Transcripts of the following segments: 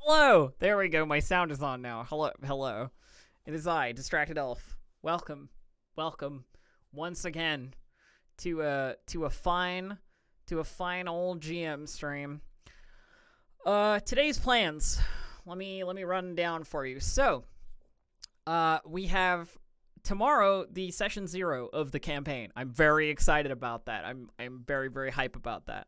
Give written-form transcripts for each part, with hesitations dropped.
Hello! There we go. My sound is on now. Hello. It is I, Distracted Elf. Welcome once again to a fine old GM stream. Today's plans. Let me run down for you. So, we have tomorrow the session 0 of the campaign. I'm very excited about that. I'm very hype about that.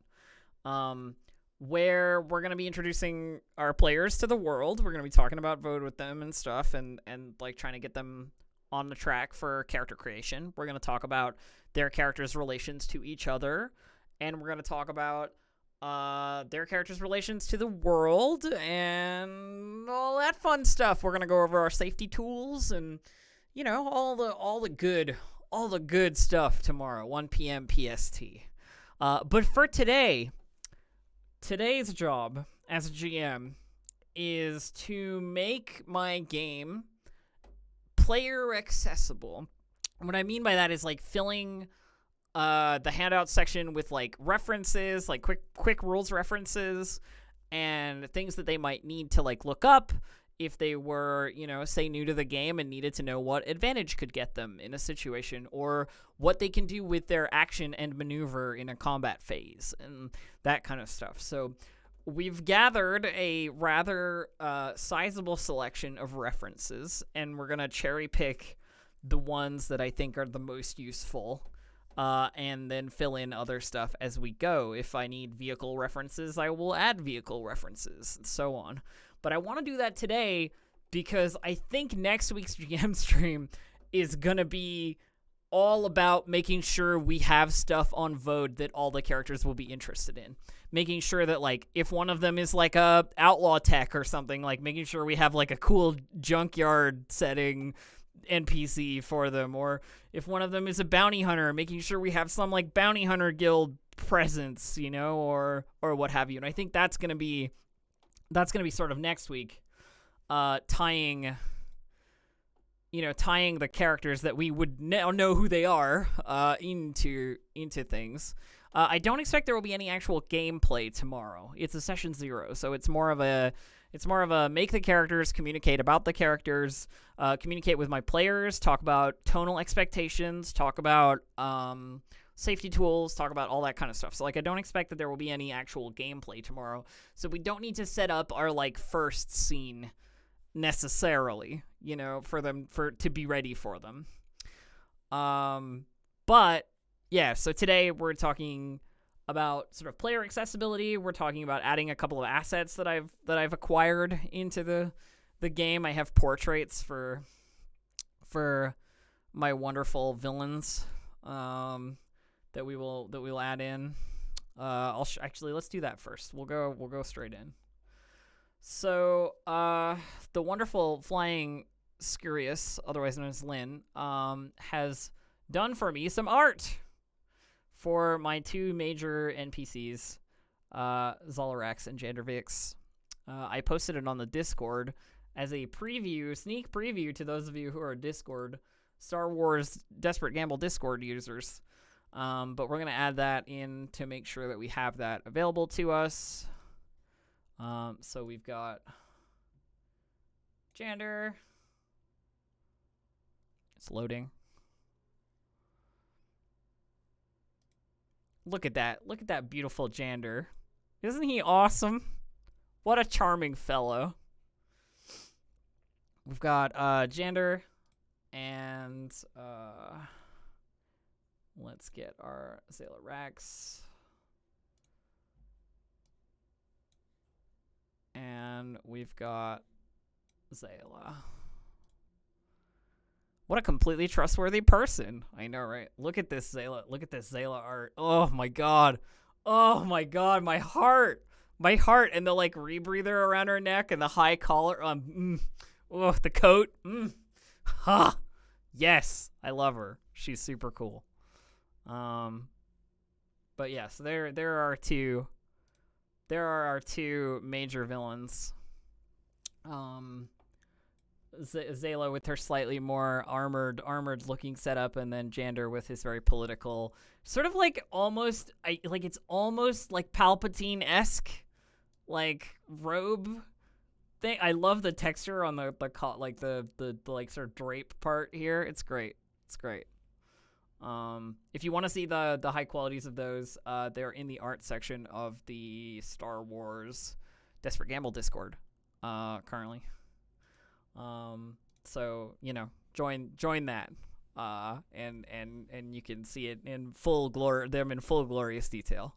Where we're going to be introducing our players to the world. We're going to be talking about Vote with them and stuff and like trying to get them on the track for character creation. We're going to talk about their characters' relations to each other, and we're going to talk about their characters' relations to the world and all that fun stuff. We're going to go over our safety tools and, you know, all the good stuff tomorrow, 1 p.m. PST. But for today's job as a GM is to make my game player accessible. What I mean by that is like filling the handout section with like references, like quick rules references and things that they might need to like look up if they were, you know, say new to the game and needed to know what advantage could get them in a situation or what they can do with their action and maneuver in a combat phase and that kind of stuff. So we've gathered a rather sizable selection of references, and we're going to cherry pick the ones that I think are the most useful and then fill in other stuff as we go. If I need vehicle references, I will add vehicle references and so on. But I want to do that today because I think next week's GM stream is going to be all about making sure we have stuff on Vode that all the characters will be interested in. Making sure that, like, if one of them is, like, a outlaw tech or something, like, making sure we have, like, a cool junkyard setting NPC for them. Or if one of them is a bounty hunter, making sure we have some, like, bounty hunter guild presence, you know, or what have you. And I think that's going to be sort of next week, tying the characters that we would now know who they are into things. I don't expect there will be any actual gameplay tomorrow. It's a session 0, so it's more of a make the characters, communicate about the characters, communicate with my players, talk about tonal expectations, talk about safety tools, talk about all that kind of stuff. So, like, I don't expect that there will be any actual gameplay tomorrow. So we don't need to set up our, like, first scene necessarily, you know, to be ready for them. But yeah, so today we're talking about sort of player accessibility. We're talking about adding a couple of assets that I've acquired into the game. I have portraits for my wonderful villains. That we will add in. Actually, let's do that first. We'll go straight in. So, the wonderful Flying Scurious, otherwise known as Lynn, has done for me some art for my two major NPCs, Zolarax and Jandervix. I posted it on the Discord as a sneak preview to those of you who are Discord, Star Wars Desperate Gamble Discord users. But we're going to add that in to make sure that we have that available to us. So we've got Jander. It's loading. Look at that. Look at that beautiful Jander. Isn't he awesome? What a charming fellow. We've got Jander and let's get our Zolarax. And we've got Zayla. What a completely trustworthy person. I know, right? Look at this Zayla. Look at this Zayla art. Oh my god. Oh my god, my heart. My heart, and the like rebreather around her neck and the high collar. Oh, the coat. Ha. Yes, I love her. She's super cool. But yes, there are our two major villains. Zayla with her slightly more armored looking setup, and then Jander with his very political, sort of like it's almost like Palpatine-esque, like robe thing. I love the texture on the like the like sort of drape part here. It's great. It's great. If you want to see the high qualities of those, they're in the art section of the Star Wars Desperate Gamble Discord, currently. So join that, and you can see it in full glorious detail.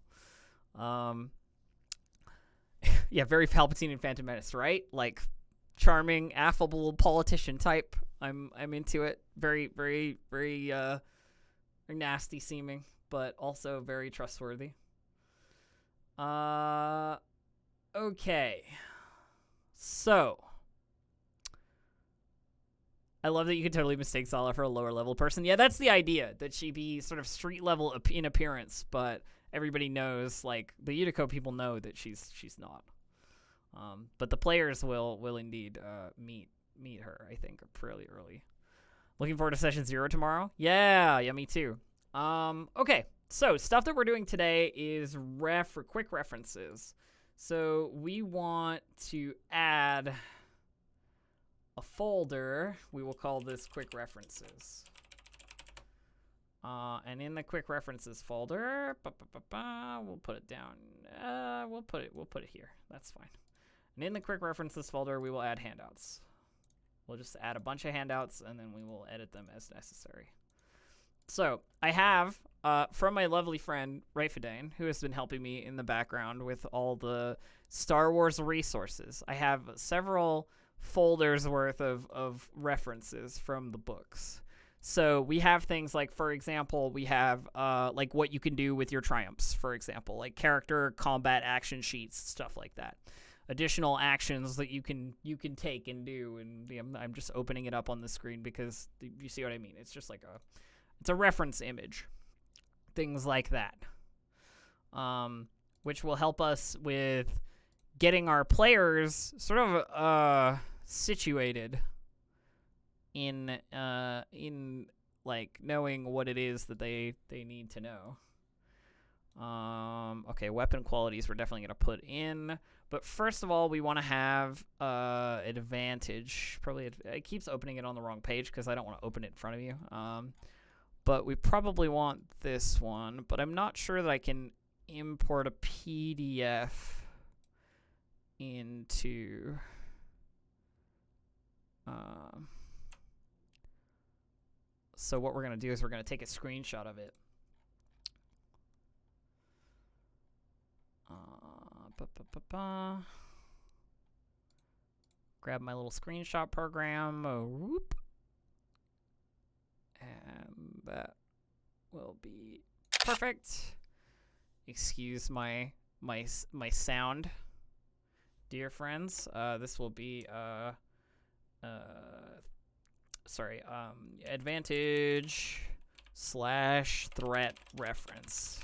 Yeah, very Palpatine and Phantom Menace, right? Like charming, affable politician type. I'm into it. Very, very, very nasty seeming, but also very trustworthy. Okay. So I love that you could totally mistake Zala for a lower level person. Yeah, that's the idea, that she be sort of street level in appearance, but everybody knows, like the Unico people know that she's not. But the players will indeed meet her, I think, fairly early. Looking forward to session 0 tomorrow. Yeah, me too. Okay, so stuff that we're doing today is quick references. So we want to add a folder. We will call this quick references. And in the quick references folder, we'll put it down. We'll put it here. That's fine. And in the quick references folder, we will add handouts. We'll just add a bunch of handouts, and then we will edit them as necessary. So I have, from my lovely friend, Raifadane, who has been helping me in the background with all the Star Wars resources, I have several folders worth of references from the books. So we have things like, for example, we have like what you can do with your triumphs, for example, like character combat action sheets, stuff like that. Additional actions that you can take and do, and I'm just opening it up on the screen because you see what I mean. It's just like it's a reference image, things like that, which will help us with getting our players sort of situated in like knowing what it is that they need to know. Okay, weapon qualities we're definitely gonna put in, but first of all, we want to have advantage. Probably it keeps opening it on the wrong page because I don't want to open it in front of you. But we probably want this one, but I'm not sure that I can import a PDF into so what we're going to do is we're going to take a screenshot of it. Grab my little screenshot program. Whoop. And that will be perfect. Excuse my sound, dear friends. This will be advantage / threat reference.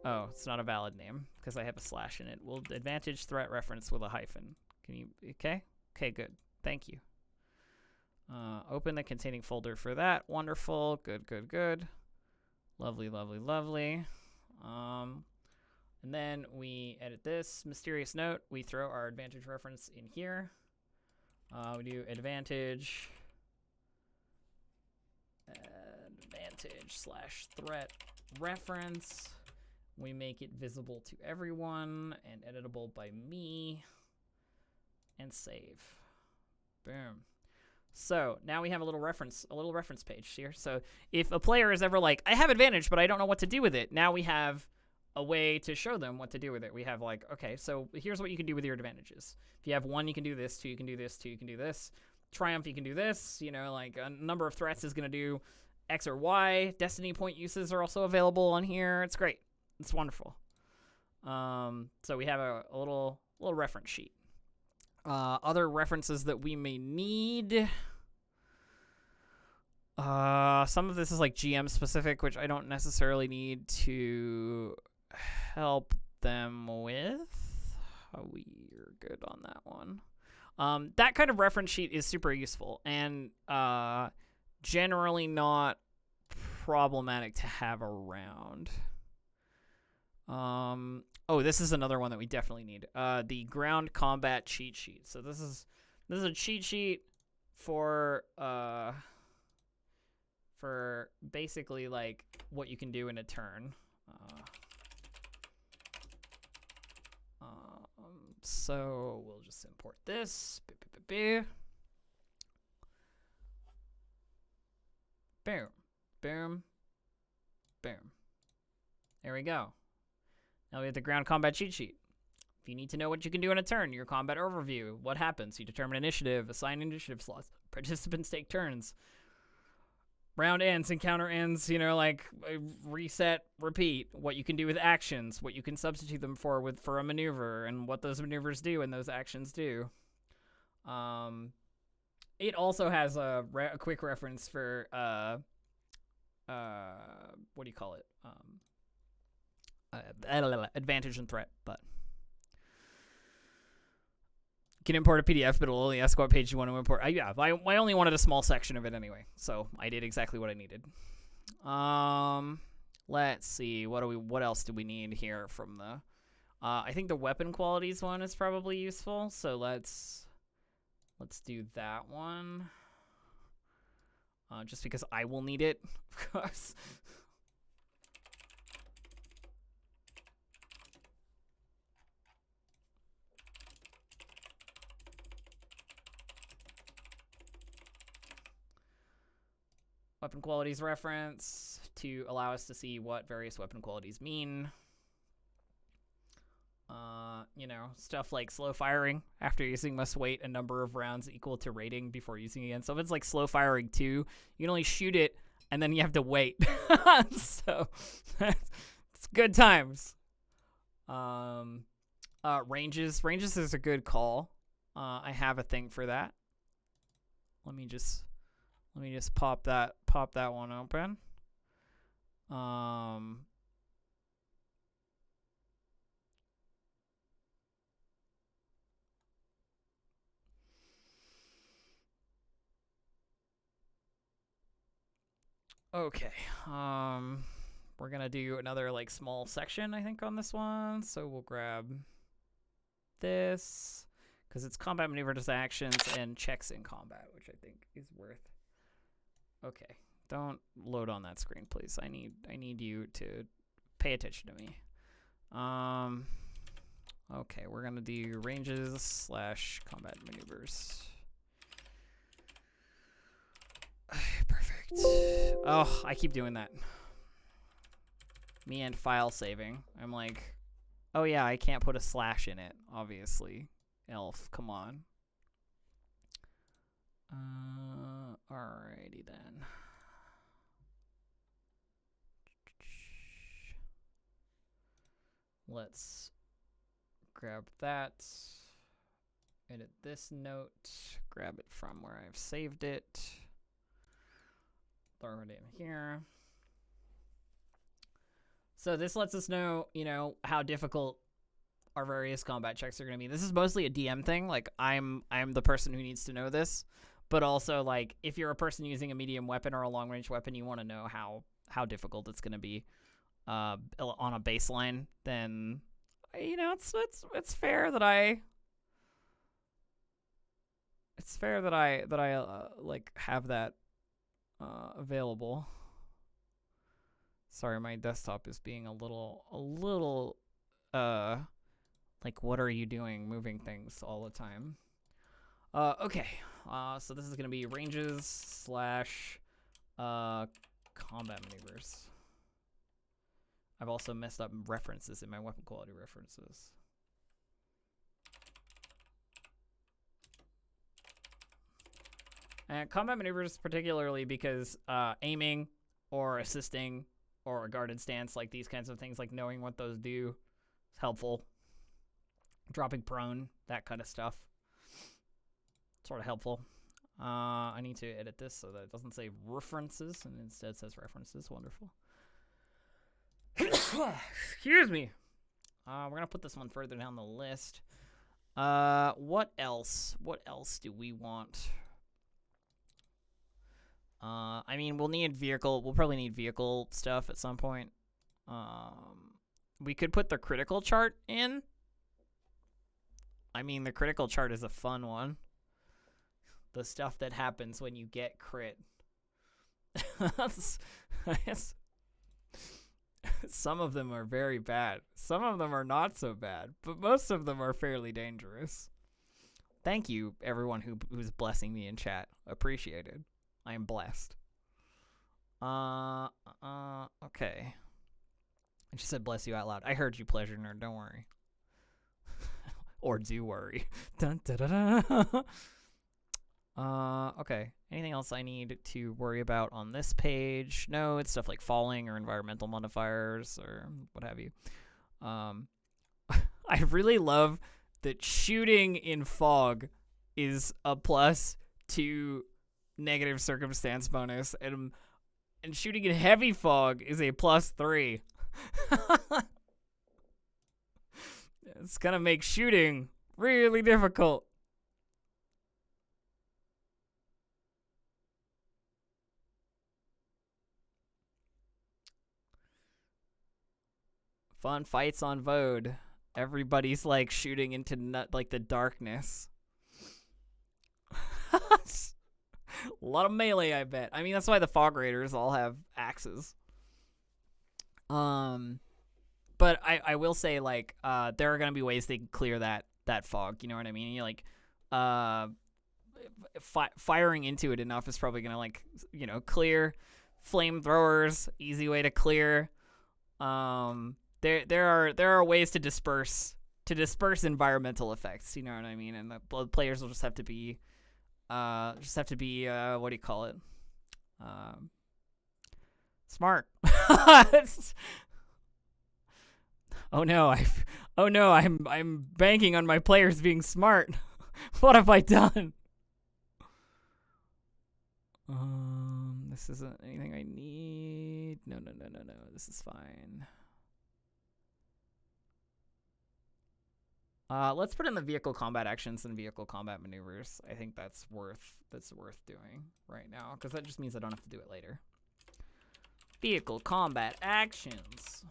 Oh, it's not a valid name because I have a slash in it. We'll advantage threat reference with a hyphen. Can you, okay? Okay, good. Thank you. Open the containing folder for that. Wonderful. Good. Lovely. And then we edit this. Mysterious note. We throw our advantage reference in here. We do advantage / threat reference. We make it visible to everyone and editable by me. And save. Boom. So now we have a little reference page here. So if a player is ever like, I have advantage, but I don't know what to do with it, now we have a way to show them what to do with it. We have like, okay, so here's what you can do with your advantages. If you have 1, you can do this. 2, you can do this. 2, you can do this. Triumph, you can do this. You know, like a number of threats is going to do X or Y. Destiny point uses are also available on here. It's great. It's wonderful. So we have a little reference sheet. Other references that we may need. Some of this is like GM specific, which I don't necessarily need to help them with. We're good on that one. That kind of reference sheet is super useful and generally not problematic to have around. Oh, this is another one that we definitely need. The ground combat cheat sheet. So this is a cheat sheet for basically like what you can do in a turn. So we'll just import this. Boom, boom, boom. There we go. Now we have the ground combat cheat sheet. If you need to know what you can do in a turn, your combat overview, what happens, you determine initiative, assign initiative slots, participants take turns, round ends, encounter ends, you know, like reset, repeat, what you can do with actions, what you can substitute them for a maneuver, and what those maneuvers do and those actions do. It also has a quick reference for what do you call it? Advantage and threat, but you can import a PDF, but it'll only ask what page you want to import. I only wanted a small section of it anyway, so I did exactly what I needed. Let's see, what else do we need here from the? I think the weapon qualities one is probably useful, so let's do that one. Just because I will need it, of course. Weapon qualities reference to allow us to see what various weapon qualities mean. You know, stuff like slow firing after using must wait a number of rounds equal to rating before using again. So if it's like slow firing 2, you can only shoot it and then you have to wait. So it's good times. Ranges is a good call. I have a thing for that. Let me just pop that one open. Okay. We're gonna do another like small section, I think, on this one. So we'll grab this because it's combat maneuver actions and checks in combat, which I think is worth. Okay, don't load on that screen, please. I need you to pay attention to me. Okay, we're gonna do ranges / combat maneuvers. Perfect. Oh, I keep doing that. Me and file saving. I'm like, oh yeah, I can't put a / in it, obviously. Elf, come on. Alrighty then. Let's grab that. Edit this note. Grab it from where I've saved it. Throw it in here. So this lets us know, you know, how difficult our various combat checks are going to be. This is mostly a DM thing. Like I'm the person who needs to know this, but also like if you're a person using a medium weapon or a long range weapon, you want to know how difficult it's going to be on a baseline. Then you know it's fair that I like have that available. Sorry, my desktop is being a little like what are you doing moving things all the time. Okay. So this is going to be ranges / combat maneuvers. I've also messed up references in my weapon quality references. And combat maneuvers particularly because aiming or assisting or a guarded stance, like these kinds of things, like knowing what those do is helpful. Dropping prone, that kind of stuff. Sort of helpful. I need to edit this so that it doesn't say references and instead says references. Wonderful. Excuse me. We're going to put this one further down the list. What else? What else do we want? I mean, we'll need vehicle. We'll probably need vehicle stuff at some point. we could put the critical chart in. I mean, the critical chart is a fun one. The stuff that happens when you get crit. Some of them are very bad. Some of them are not so bad, but most of them are fairly dangerous. Thank you, everyone who's blessing me in chat. Appreciated. I am blessed. Okay. I just said bless you out loud. I heard you, pleasure nerd. Don't worry. Or do worry. Dun, da, da, da. Okay. Anything else I need to worry about on this page? No, it's stuff like falling or environmental modifiers or what have you. I really love that shooting in fog is a plus to negative circumstance bonus, and shooting in heavy fog is a +3. It's gonna make shooting really difficult. Fun fights on Vode. Everybody's like shooting into like the darkness. A lot of melee, I bet. I mean, that's why the Fog Raiders all have axes. But I will say, like, there are gonna be ways they can clear that fog. You know what I mean? You're like, firing into it enough is probably gonna, like, you know, clear. Flamethrowers, easy way to clear. There are ways to disperse environmental effects. You know what I mean? And the players will just have to be what do you call it? Smart. Oh no, I'm banking on my players being smart. What have I done? This isn't anything I need. No. This is fine. Let's put in the vehicle combat actions and vehicle combat maneuvers. I think that's worth doing right now, because that just means I don't have to do it later. Vehicle combat actions.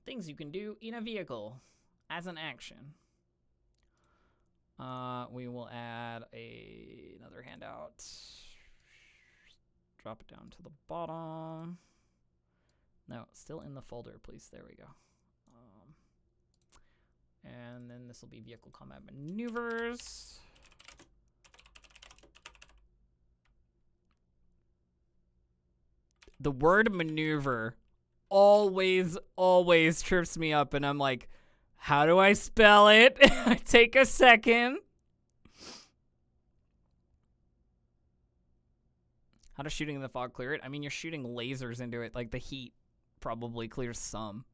Things you can do in a vehicle as an action. We will add another handout. Drop it down to the bottom. No, still in the folder, please. There we go. And then this will be vehicle combat maneuvers. The word maneuver always trips me up, and I'm like, how do I spell it? I take a second. How does shooting in the fog clear it? I mean, you're shooting lasers into it. Like, the heat probably clears some.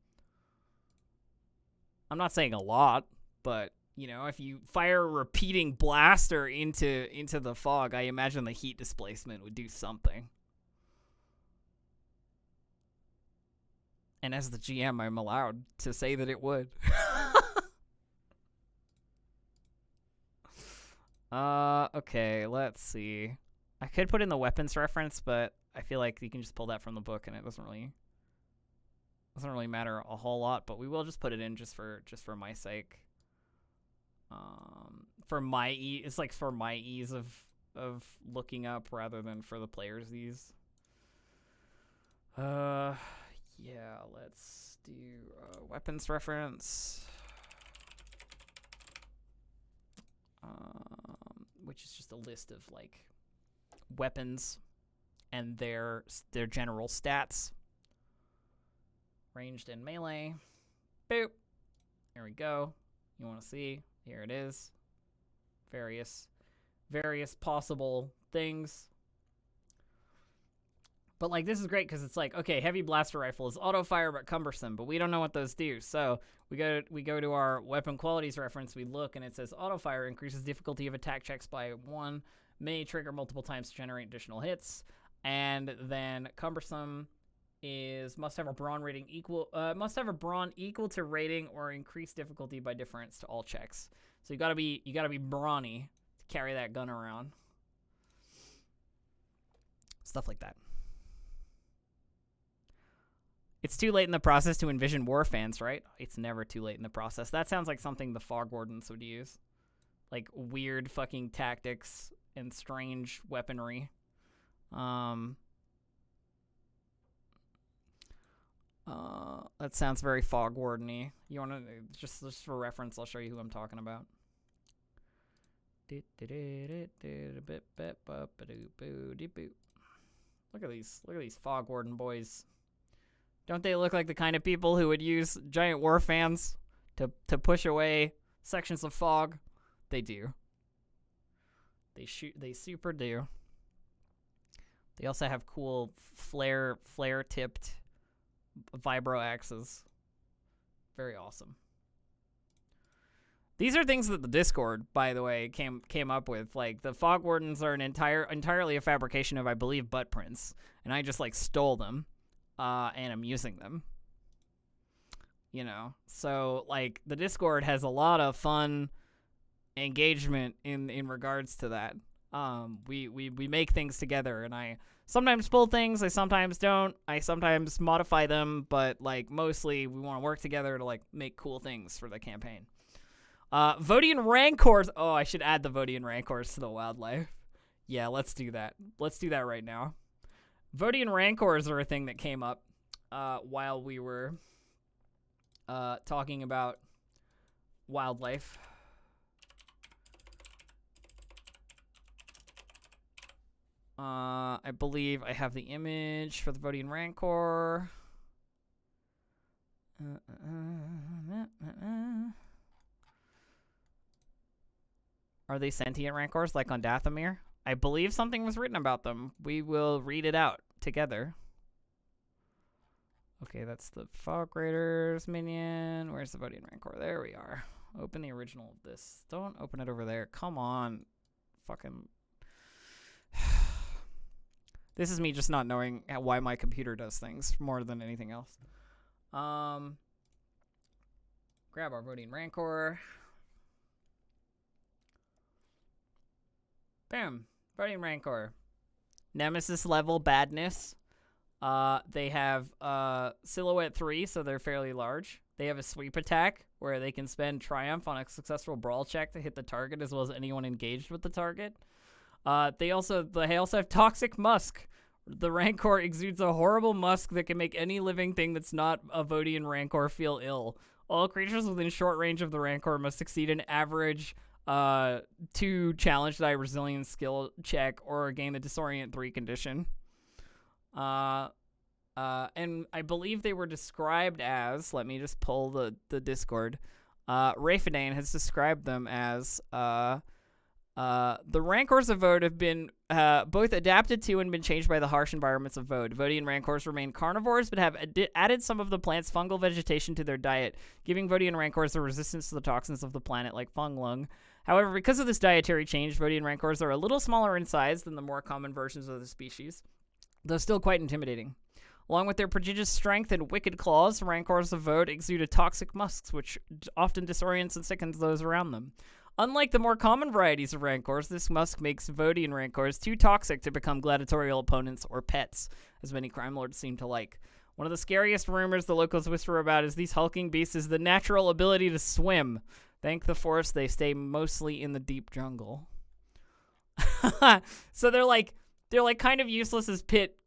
I'm not saying a lot, but, you know, if you fire a repeating blaster into the fog, I imagine the heat displacement would do something. And as the GM, I'm allowed to say that it would. Okay, let's see. I could put in the weapons reference, but I feel like you can just pull that from the book, and it doesn't really matter a whole lot. But we will just put it in just for my sake. For my it's like for my ease of looking up rather than for the players' ease. Yeah, let's do weapons reference. Which is just a list of like weapons and their general stats. Ranged and melee. Boop. There we go. You want to see? Here it is. Various possible things. But like, this is great because it's like, okay, heavy blaster rifle is auto fire but cumbersome, but we don't know what those do. So we go to our weapon qualities reference, we look, and it says auto fire increases difficulty of attack checks by 1, may trigger multiple times to generate additional hits, and then cumbersome is must have a brawn equal to rating or increase difficulty by difference to all checks. So you gotta be brawny to carry that gun around. Stuff like that. It's too late in the process to envision war fans, right? It's never too late in the process. That sounds like something the Fog Wardens would use. Like weird fucking tactics and strange weaponry. That sounds very Fog Warden-y. You want to, just for reference, I'll show you who I'm talking about. Look at these Fog Warden boys. Don't they look like the kind of people who would use giant war fans to push away sections of fog? They do. They super do. They also have cool flare-tipped vibro axes. Very awesome. These are things that the Discord, by the way, came up with. Like, the Fog Wardens are entirely a fabrication of, I believe, butt prints, and I just like stole them, and I'm using them. You know, so like the Discord has a lot of fun engagement in regards to that. We make things together, and I sometimes pull things, I sometimes don't, I sometimes modify them, but like mostly we want to work together to like make cool things for the campaign. Vodian Rancors. Oh, I should add the Vodian Rancors to the wildlife. Yeah, let's do that. Let's do that right now. Vodian Rancors are a thing that came up while we were talking about wildlife. I believe I have the image for the Vodian Rancor. Are they sentient Rancors like on Dathomir? I believe something was written about them. We will read it out together. Okay, that's the Fog Raiders minion. Where's the Vodian Rancor? There we are. Open the original of this. Don't open it over there. Come on. Fucking... This is me just not knowing why my computer does things more than anything else. Grab our Vodian Rancor. Bam. Vodian Rancor. Nemesis level badness. They have Silhouette 3, so they're fairly large. They have a sweep attack, where they can spend Triumph on a successful brawl check to hit the target as well as anyone engaged with the target. They also have Toxic Musk. The Rancor exudes a horrible musk that can make any living thing that's not a Vodian Rancor feel ill. All creatures within short range of the Rancor must succeed an average 2 challenge die resilience skill check or gain the Disorient 3 condition. And I believe they were described as, let me just pull the Discord. Rafidane has described them as the Rancors of Vode have been both adapted to and been changed by the harsh environments of Vode. Vodian Rancors remain carnivores, but have added some of the plant's fungal vegetation to their diet, giving Vodian Rancors the resistance to the toxins of the planet like fung lung. However, because of this dietary change, Vodian Rancors are a little smaller in size than the more common versions of the species, though still quite intimidating. Along with their prodigious strength and wicked claws, Rancors of Vode exude a toxic musk, which often disorients and sickens those around them. Unlike the more common varieties of Rancors, this musk makes Vodian Rancors too toxic to become gladiatorial opponents or pets, as many crime lords seem to like. One of the scariest rumors the locals whisper about is these hulking beasts is the natural ability to swim. Thank the force, they stay mostly in the deep jungle. So they're like kind of useless as pit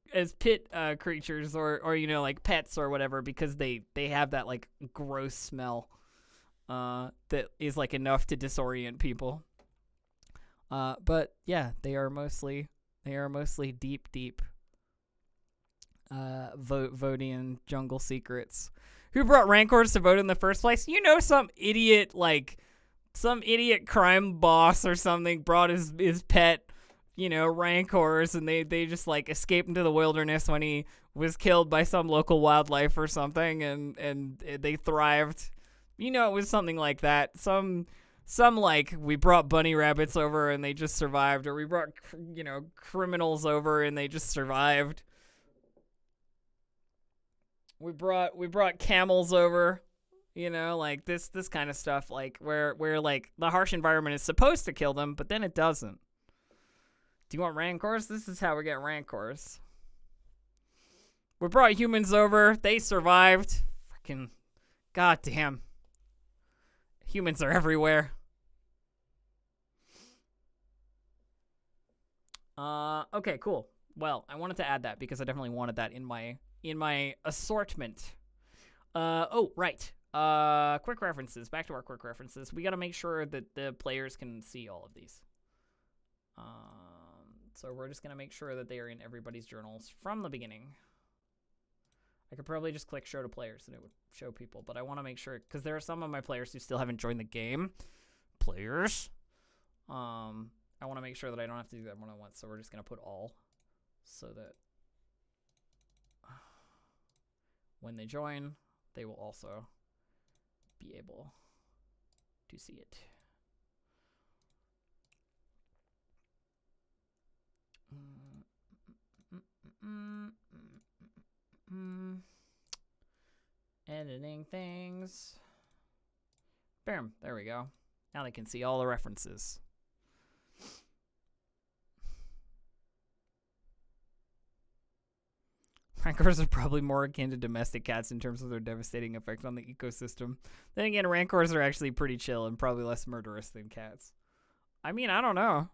creatures or you know, like pets or whatever, because they have that like gross smell that is like enough to disorient people. But yeah, they are mostly deep Vodian jungle secrets. Who brought Rancors to Vode in the first place? You know, some idiot crime boss or something brought his pet, you know, Rancors, and they just like escaped into the wilderness when he was killed by some local wildlife or something, and they thrived. You know, it was something like that. Some like, we brought bunny rabbits over and they just survived, or we brought, you know, criminals over and they just survived. We brought camels over, you know, like this kind of stuff, like where like the harsh environment is supposed to kill them, but then it doesn't. Do you want rancors? This is how we get rancors. We brought humans over. They survived. Freaking goddamn. Humans are everywhere. Okay, cool. Well, I wanted to add that because I definitely wanted that in my assortment. Oh, right. Quick references. Back to our quick references. We got to make sure that the players can see all of these. So we're just going to make sure that they are in everybody's journals from the beginning. I could probably just click show to players and it would show people, but I want to make sure, because there are some of my players who still haven't joined the game. Players. I want to make sure that I don't have to do that one at once, so we're just going to put all, so that when they join, they will also be able to see it. Editing things. Bam, there we go. Now they can see all the references. Rancors are probably more akin to domestic cats in terms of their devastating effect on the ecosystem. Then again, rancors are actually pretty chill and probably less murderous than cats. I mean, I don't know.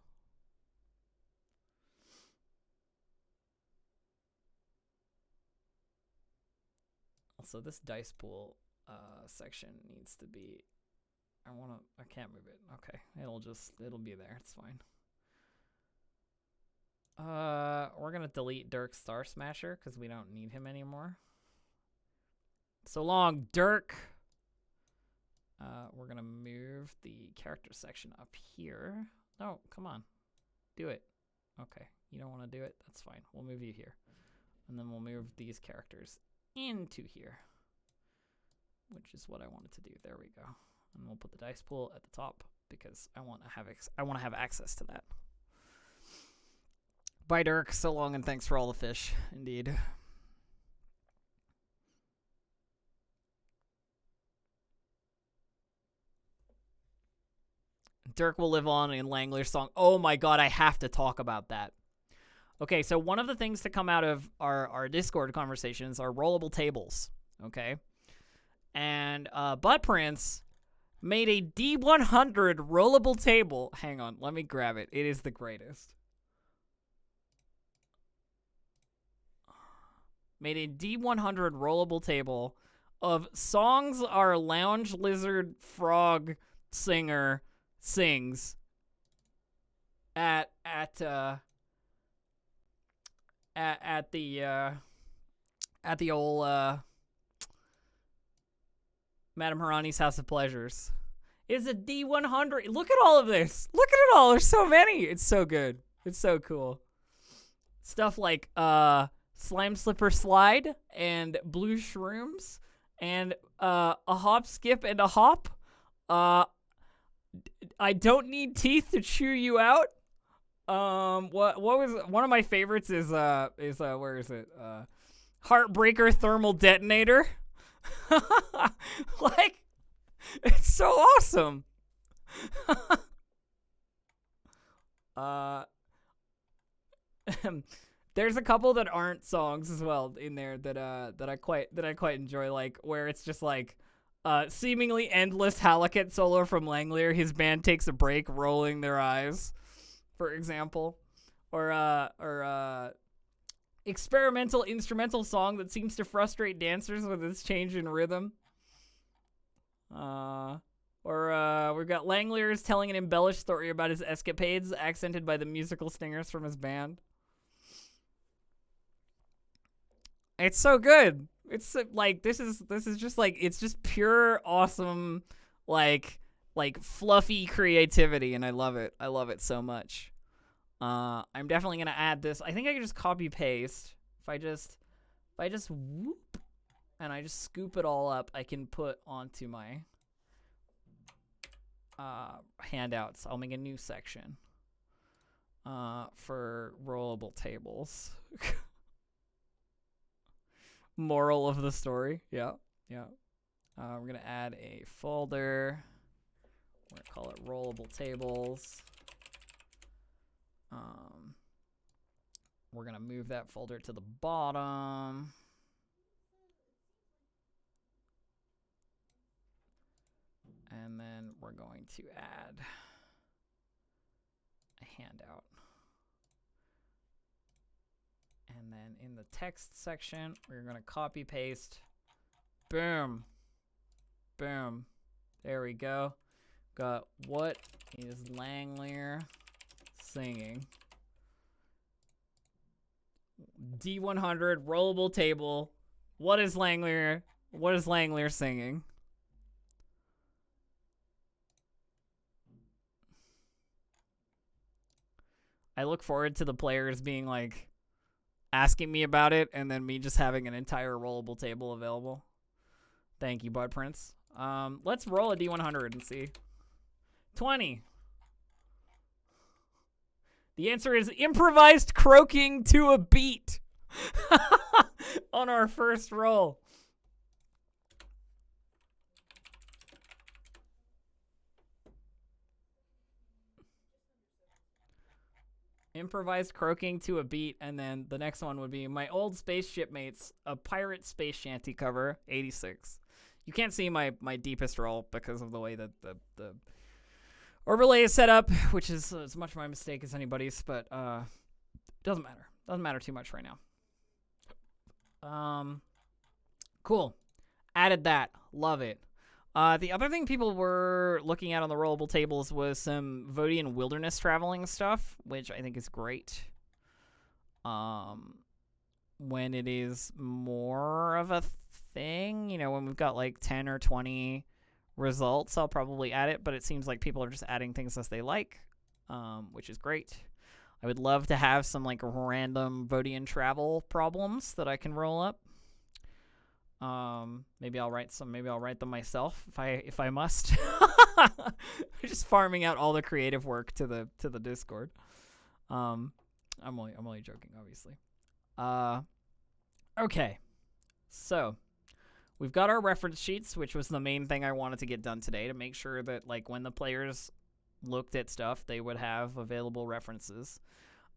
Also, this dice pool section needs to be... I can't move it. Okay, it'll be there. It's fine. We're gonna delete Dirk Star Smasher because we don't need him anymore. So long, Dirk. We're gonna move the character section up here. No, come on, do it. Okay, you don't want to do it. That's fine. We'll move you here, and then we'll move these characters into here, which is what I wanted to do. There we go. And we'll put the dice pool at the top because I want to have access to that. Bye, Dirk. So long, and thanks for all the fish. Indeed. Dirk will live on in Langler's song. Oh my god, I have to talk about that. Okay, so one of the things to come out of our Discord conversations are rollable tables. Okay? And Butt Prince made a D100 rollable table. Hang on, let me grab it. It is the greatest. Made a D100 rollable table of songs our lounge lizard frog singer sings at the old Madame Harani's House of Pleasures. It's a D100. Look at all of this. Look at it all. There's so many. It's so good. It's so cool. Stuff like Slime Slipper Slide and Blue Shrooms and a hop, skip, and a hop. I don't need teeth to chew you out. What was one of my favorites is where is it? Heartbreaker Thermal Detonator. Like, it's so awesome. There's a couple that aren't songs as well in there that I quite enjoy, like where it's just like seemingly endless Halakett solo from Langlear. His band takes a break, rolling their eyes, for example, or experimental instrumental song that seems to frustrate dancers with its change in rhythm. We've got Langlear's telling an embellished story about his escapades, accented by the musical stingers from his band. It's so good. It's like this is just like, it's just pure awesome, like fluffy creativity, and I love it. I love it so much. I'm definitely gonna add this. I think I can just copy paste. If I just whoop and I just scoop it all up, I can put onto my handouts. I'll make a new section for rollable tables. Moral of the story. Yeah. We're gonna add a folder. We're gonna call it rollable tables. we're going to move that folder to the bottom. And then we're going to add a handout. And then in the text section, we're going to copy paste. Boom. Boom. There we go. Got what is Langolier singing? D100 rollable table. What is Langolier? What is Langolier singing? I look forward to the players being like asking me about it and then me just having an entire rollable table available. Thank you, Bud Prince. Let's roll a D100 and see. 20. The answer is improvised croaking to a beat on our first roll. Improvised croaking to a beat, and then the next one would be my old spaceship mates, a pirate space shanty cover, 86. You can't see my deepest roll because of the way that the overlay is set up, which is as much my mistake as anybody's, but doesn't matter. Doesn't matter too much right now. Cool. Added that. Love it. The other thing people were looking at on the rollable tables was some Vodian wilderness traveling stuff, which I think is great. When it is more of a thing, you know, when we've got like 10 or 20 results, I'll probably add it, but it seems like people are just adding things as they like, which is great. I would love to have some like random Vodian travel problems that I can roll up. Maybe I'll write some. Maybe I'll write them myself if I must. Just farming out all the creative work to the Discord. I'm only joking, obviously. Okay, so we've got our reference sheets, which was the main thing I wanted to get done today, to make sure that like when the players looked at stuff, they would have available references.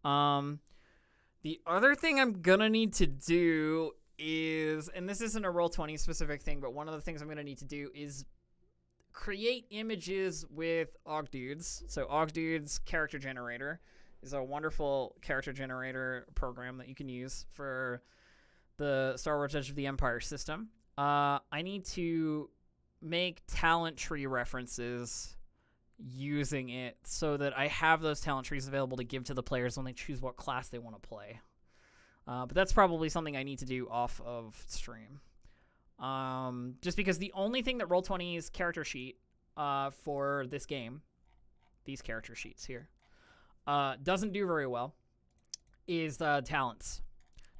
The other thing I'm gonna need to do is, and this isn't a Roll20 specific thing, but one of the things I'm going to need to do is create images with Ogdudes. So Ogdudes character generator is a wonderful character generator program that you can use for the Star Wars Edge of the Empire system. I need to make talent tree references using it so that I have those talent trees available to give to the players when they choose what class they want to play. But that's probably something I need to do off of stream. Just because the only thing that Roll20's character sheet for this game, these character sheets here, doesn't do very well is the talents.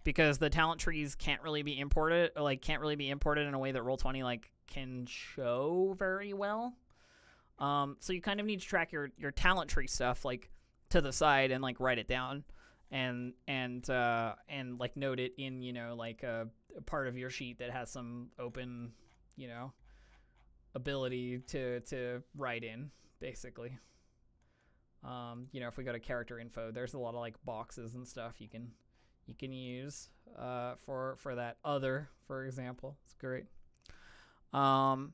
Because the talent trees can't really be imported, in a way that Roll20 can show very well. So you kind of need to track your talent tree stuff to the side and write it down. And note it in, a part of your sheet that has some open, ability to write in, basically. If we go to character info, there's a lot of boxes and stuff you can use for that other, for example. It's great. But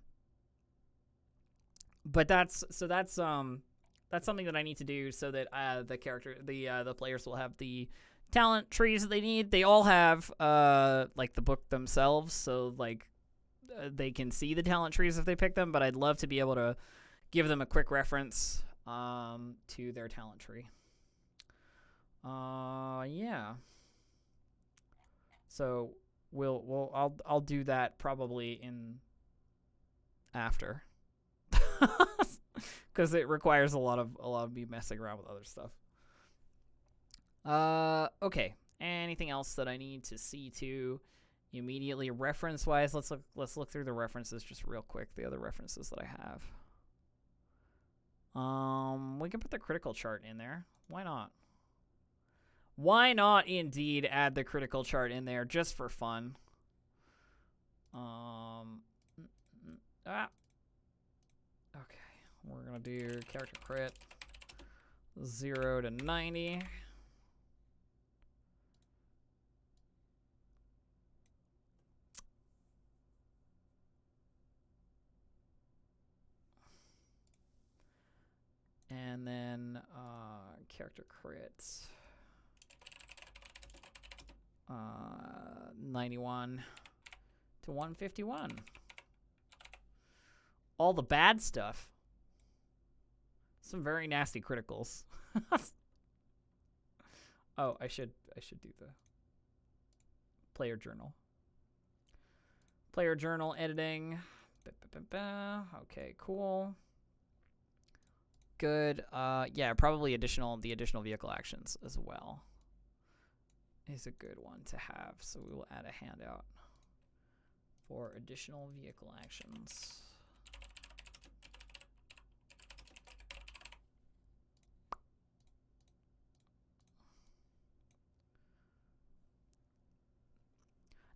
that's something that I need to do so that the players will have the talent trees that they need. They all have the book themselves, so they can see the talent trees if they pick them. But I'd love to be able to give them a quick reference to their talent tree. Yeah. So I'll do that probably in after. Because it requires a lot of me messing around with other stuff. Okay. Anything else that I need to see to immediately reference-wise? Let's look through the references just real quick. The other references that I have. We can put the critical chart in there. Why not? Why not indeed add the critical chart in there just for fun? Okay. We're going to do character crit 0 to 90. And then character crits. 91 to 151. All the bad stuff. Some very nasty criticals. Oh, I should do the player journal. Player journal editing. Okay, cool. Good. Yeah, probably the additional vehicle actions as well is a good one to have. So we will add a handout for additional vehicle actions.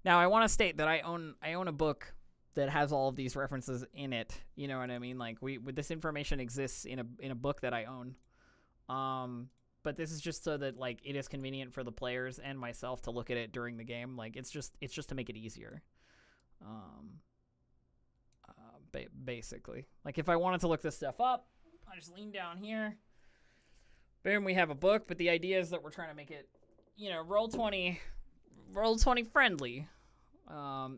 Now, I want to state that I own a book that has all of these references in it. You know what I mean? Like this information exists in a book that I own. But this is just so that like it is convenient for the players and myself to look at it during the game. Like it's just to make it easier. Basically, like if I wanted to look this stuff up, I just lean down here. Boom, we have a book. But the idea is that we're trying to make it, you know, Roll20 friendly.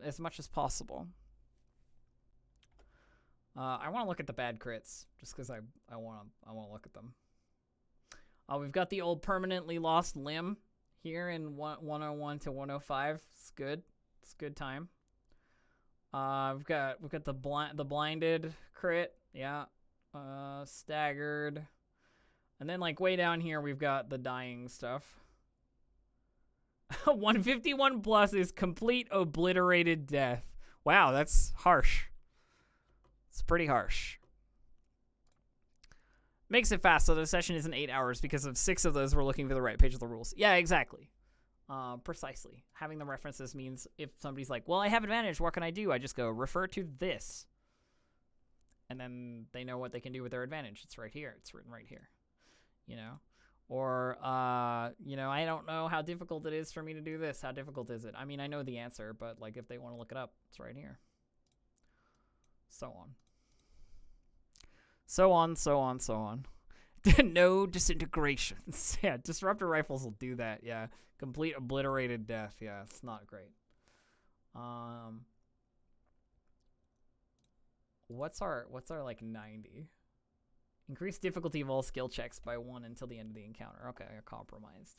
As much as possible. I want to look at the bad crits just because I want to look at them. We've got the old permanently lost limb here in 101 to 105. It's good. It's a good time. We've got the blinded crit. Yeah. Staggered. And then like way down here we've got the dying stuff. 151 plus is complete obliterated death. Wow, that's harsh. It's pretty harsh. Makes it fast so the session isn't 8 hours because of 6 of those we're looking for the right page of the rules. Yeah, exactly. Precisely. Having the references means if somebody's like, well, I have advantage, what can I do? I just go, refer to this. And then they know what they can do with their advantage. It's right here. It's written right here. You know? Or, you know, I don't know how difficult it is for me to do this. How difficult is it? I mean, I know the answer, but, like, if they want to look it up, it's right here. So on. So on, so on, so on. No disintegrations. Yeah, disruptor rifles will do that, yeah. Complete obliterated death, yeah, it's not great. What's our, like, 90? Increase difficulty of all skill checks by 1 until the end of the encounter. Okay, I compromised,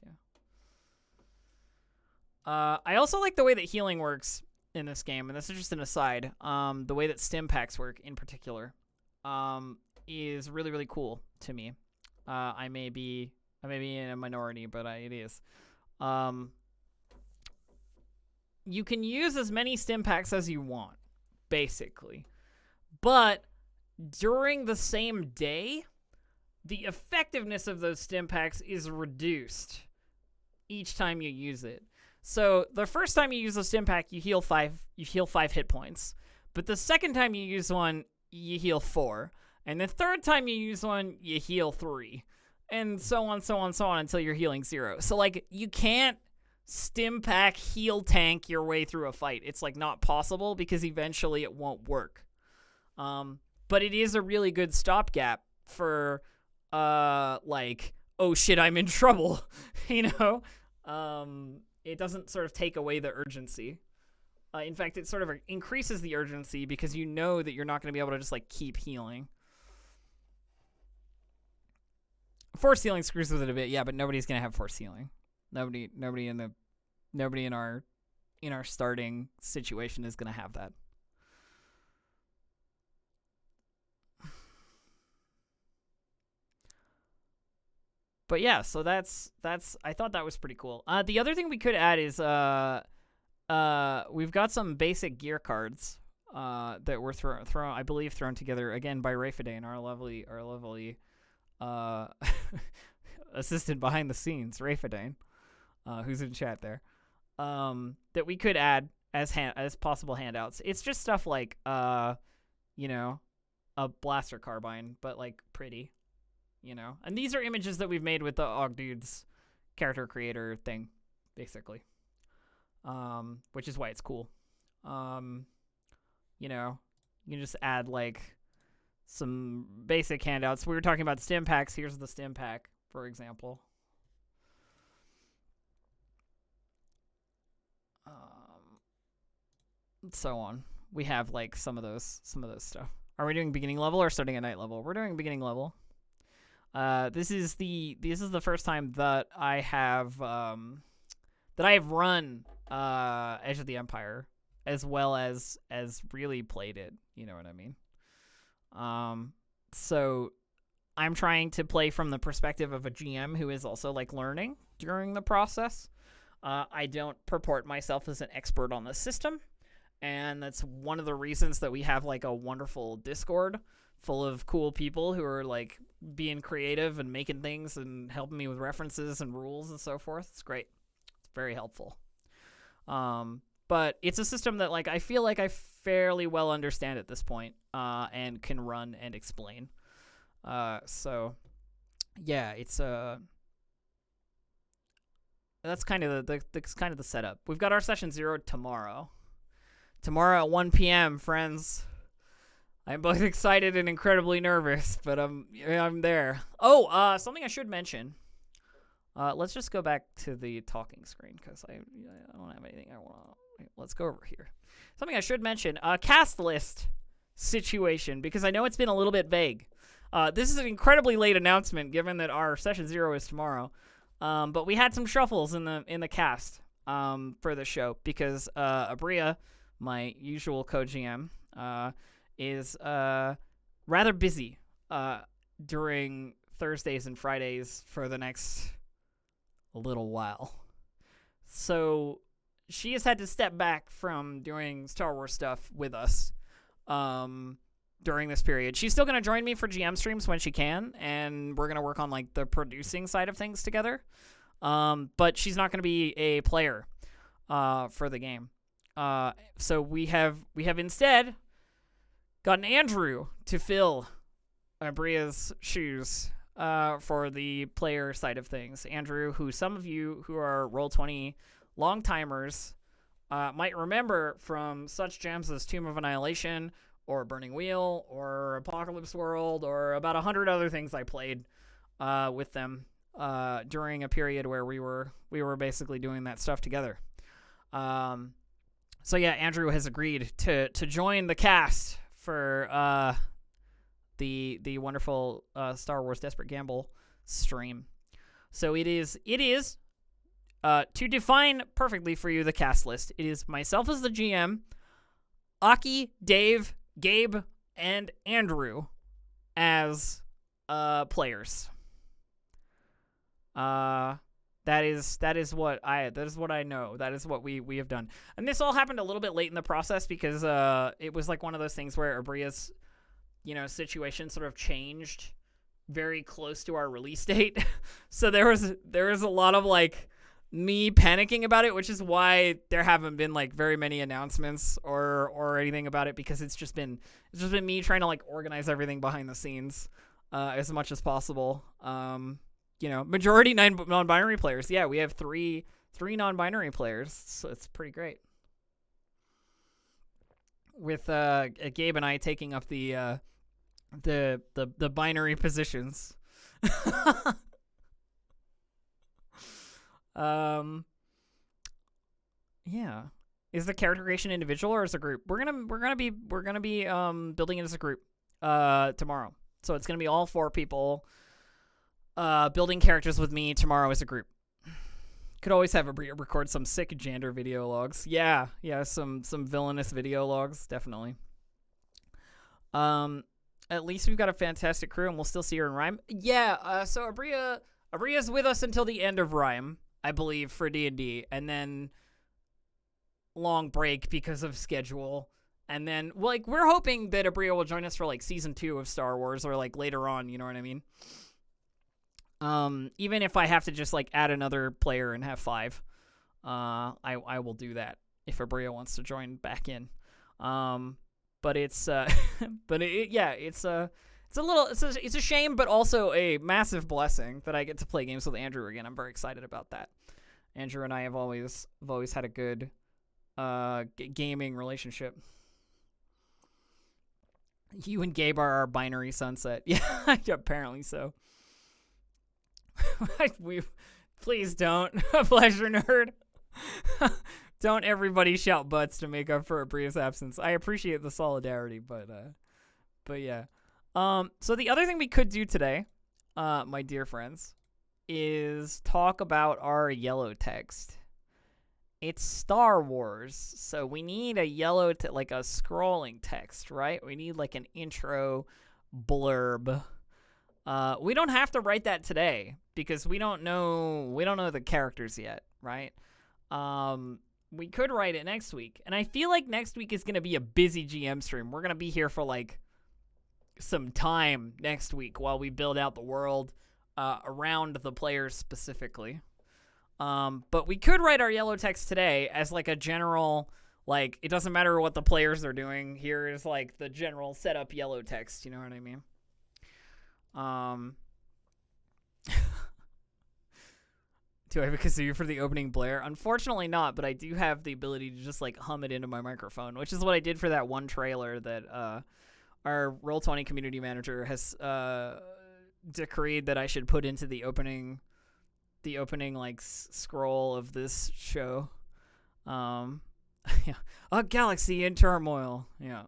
yeah. I also like the way that healing works in this game, and this is just an aside. The way that stim packs work in particular is really, really cool to me. I may be in a minority, but it is. You can use as many stim packs as you want, basically. But during the same day, the effectiveness of those stim packs is reduced each time you use it. So the first time you use a stim pack, you heal 5 hit points. But the second time you use one, you heal 4. And the third time you use one, you heal 3. And so on, so on, so on until you're healing 0. So like you can't stim pack heal tank your way through a fight. It's like not possible because eventually it won't work. But it is a really good stopgap for, like, oh shit, I'm in trouble, you know? It doesn't sort of take away the urgency. In fact, it sort of increases the urgency because you know that you're not going to be able to just, like, keep healing. Force healing screws with it a bit, yeah, but nobody's going to have force healing. Nobody in our starting situation is going to have that. But yeah, so that's I thought that was pretty cool. The other thing we could add is we've got some basic gear cards that were thrown together again by Rafidane, our lovely assistant behind the scenes, Rafidane, who's in chat there. That we could add as possible handouts. It's just stuff like you know, a blaster carbine, but like pretty. You know, and these are images that we've made with the Ogdude's character creator thing, basically, which is why it's cool. You know, you can just add like some basic handouts. We were talking about stim packs. Here's the stim pack, for example. So on. We have like some of those stuff. Are we doing beginning level or starting at night level? We're doing beginning level. This is the first time that I have run Edge of the Empire as well as really played it. You know what I mean? So I'm trying to play from the perspective of a GM who is also like learning during the process. I don't purport myself as an expert on the system, and that's one of the reasons that we have like a wonderful Discord full of cool people who are like being creative and making things and helping me with references and rules and so forth. It's great. It's very helpful. But it's a system that like I feel like I fairly well understand at this point, and can run and explain. So yeah, it's that's kind of the setup. We've got our session 0 tomorrow. Tomorrow at 1 p.m., friends. I'm both excited and incredibly nervous, but I'm there. Oh, something I should mention. Let's just go back to the talking screen because I don't have anything I want to. Let's go over here. Something I should mention. Cast list situation, because I know it's been a little bit vague. This is an incredibly late announcement given that our session 0 is tomorrow. But we had some shuffles in the cast for the show because Aabria, my usual co-GM, is rather busy during Thursdays and Fridays for the next little while. So she has had to step back from doing Star Wars stuff with us during this period. She's still going to join me for GM streams when she can, and we're going to work on like the producing side of things together. But she's not going to be a player for the game. So we have instead gotten Andrew to fill Aabria's shoes for the player side of things. Andrew, who some of you who are Roll20 long-timers might remember from such gems as Tomb of Annihilation or Burning Wheel or Apocalypse World or about 100 other things I played with them during a period where we were basically doing that stuff together. So yeah, Andrew has agreed to join the cast for the wonderful Star Wars Desperate Gamble stream. So it is to define perfectly for you the cast list. It is myself as the GM, Aki, Dave, Gabe, and Andrew as players. That is what I know. That is what we have done. And this all happened a little bit late in the process because it was like one of those things where Aabria's situation sort of changed very close to our release date. So there was a lot of like me panicking about it, which is why there haven't been like very many announcements or anything about it, because it's just been me trying to like organize everything behind the scenes as much as possible. Majority non-binary players. Yeah, we have three non-binary players, so it's pretty great. With Gabe and I taking up the binary positions. Yeah. Is the character creation individual or as a group? We're gonna be building it as a group tomorrow. So it's gonna be all 4 people building characters with me tomorrow as a group. Could always have record some sick Jander video logs. Yeah, some villainous video logs, definitely. At least we've got a fantastic crew, and we'll still see her in Rime. Yeah, so Aabria's with us until the end of Rime, I believe, for D&D, and then long break because of schedule. And then, like, we're hoping that Aabria will join us for, like, Season 2 of Star Wars, or, like, later on, you know what I mean? Even if I have to just, like, add another player and have 5, I will do that if Aabria wants to join back in. But it's, it's a shame, but also a massive blessing that I get to play games with Andrew again. I'm very excited about that. Andrew and I have always had a good, gaming relationship. You and Gabe are our binary sunset. Yeah, apparently so. we Please don't. Pleasure nerd. Don't everybody shout butts to make up for Aabria's absence. I appreciate the solidarity, but yeah. So the other thing we could do today, my dear friends, is talk about our yellow text. It's Star Wars, so we need a yellow, like a scrolling text, right? We need like an intro blurb. We don't have to write that today because we don't know the characters yet, right? We could write it next week, and I feel like next week is gonna be a busy GM stream. We're gonna be here for like some time next week while we build out the world around the players specifically. But we could write our yellow text today as like a general, like, it doesn't matter what the players are doing. Here is like the general setup yellow text. You know what I mean? Do I have a kazoo for the opening blare? Unfortunately not, but I do have the ability to just like hum it into my microphone, which is what I did for that one trailer that our Roll20 community manager has decreed that I should put into the opening like scroll of this show. Yeah, a galaxy in turmoil. Yeah.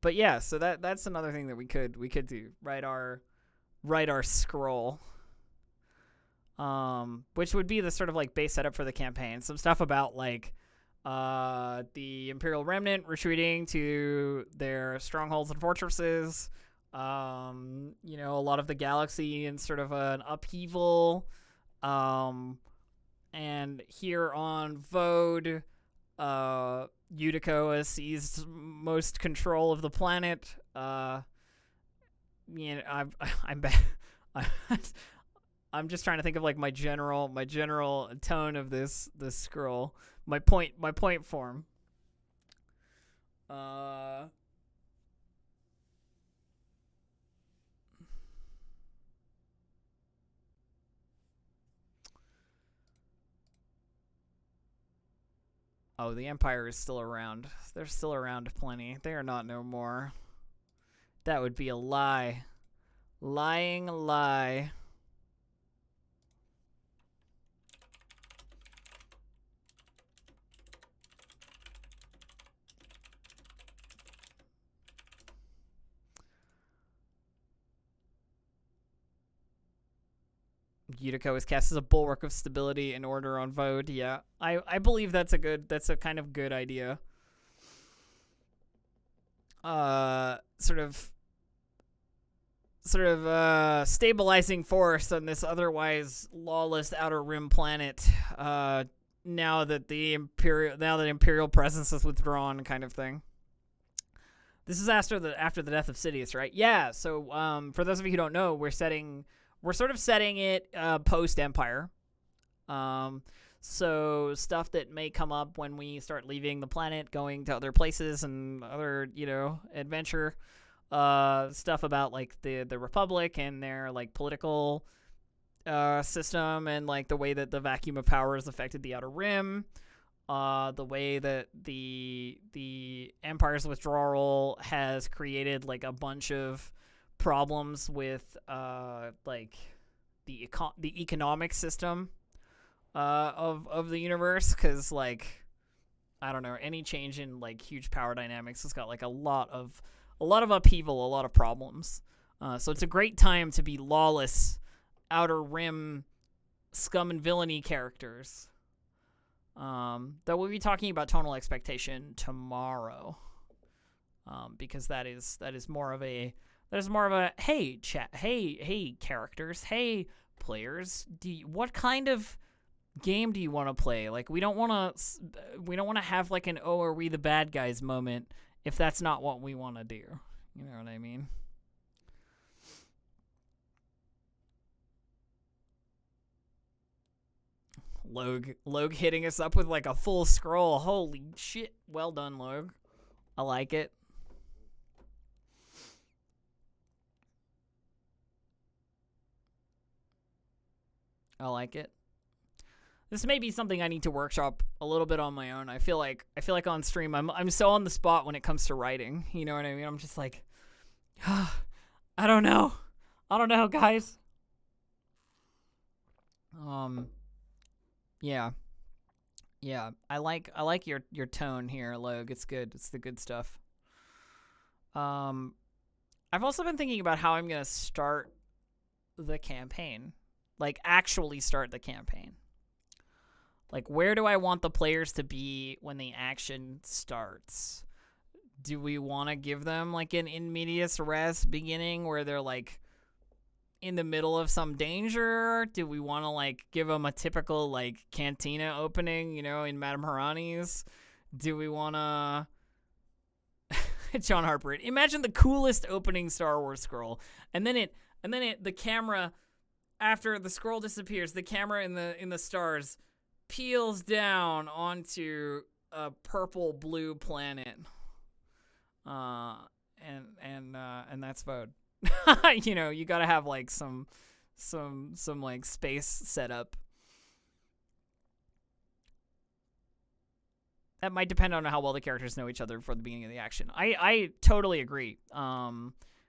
But yeah, so that's another thing that we could do. Write our scroll. Which would be the sort of like base setup for the campaign. Some stuff about like the Imperial Remnant retreating to their strongholds and fortresses. A lot of the galaxy in sort of an upheaval. And here on Vode, Utico has seized most control of the planet. I'm just trying to think of like my general tone of this scroll. My point form. Oh, the Empire is still around. They're still around plenty. They are not no more. That would be a lie. Lying lie. Utico is cast as a bulwark of stability and order on Vode. Yeah, I believe that's a kind of good idea. Sort of stabilizing force on this otherwise lawless outer rim planet. Now that Imperial presence is withdrawn, kind of thing. This is after the death of Sidious, right? Yeah. So for those of you who don't know, we're sort of setting it post Empire. So stuff that may come up when we start leaving the planet, going to other places and other, adventure. Stuff about like the Republic and their like political system and like the way that the vacuum of power has affected the Outer Rim. The way that the Empire's withdrawal has created like a bunch of problems with like the economic system of the universe, because like I don't know, any change in like huge power dynamics has got like a lot of upheaval, a lot of problems. So it's a great time to be lawless Outer Rim scum and villainy characters. Though we'll be talking about tonal expectation tomorrow, because that is more of a hey chat, hey characters, hey players, what kind of game do you want to play? Like we don't want to have like an oh are we the bad guys moment if that's not what we want to do. You know what I mean? Logue hitting us up with like a full scroll. Holy shit. Well done, Logue. I like it. I like it. This may be something I need to workshop a little bit on my own. I feel like on stream I'm so on the spot when it comes to writing. You know what I mean? I'm just like, I don't know, guys. Yeah. I like your tone here, Log. It's good. It's the good stuff. I've also been thinking about how I'm gonna start the campaign, like actually start the campaign. Like, where do I want the players to be when the action starts? Do we want to give them, like, an in medias res beginning where they're, like, in the middle of some danger? Do we want to, like, give them a typical, like, cantina opening, you know, in Madame Harani's? Do we want to... John Harper, imagine the coolest opening Star Wars scroll. And then the camera, after the scroll disappears, the camera in the stars peels down onto a purple blue planet, and that's Vode. You know, you gotta have like some like space setup. That might depend on how well the characters know each other before the beginning of the action. I totally agree.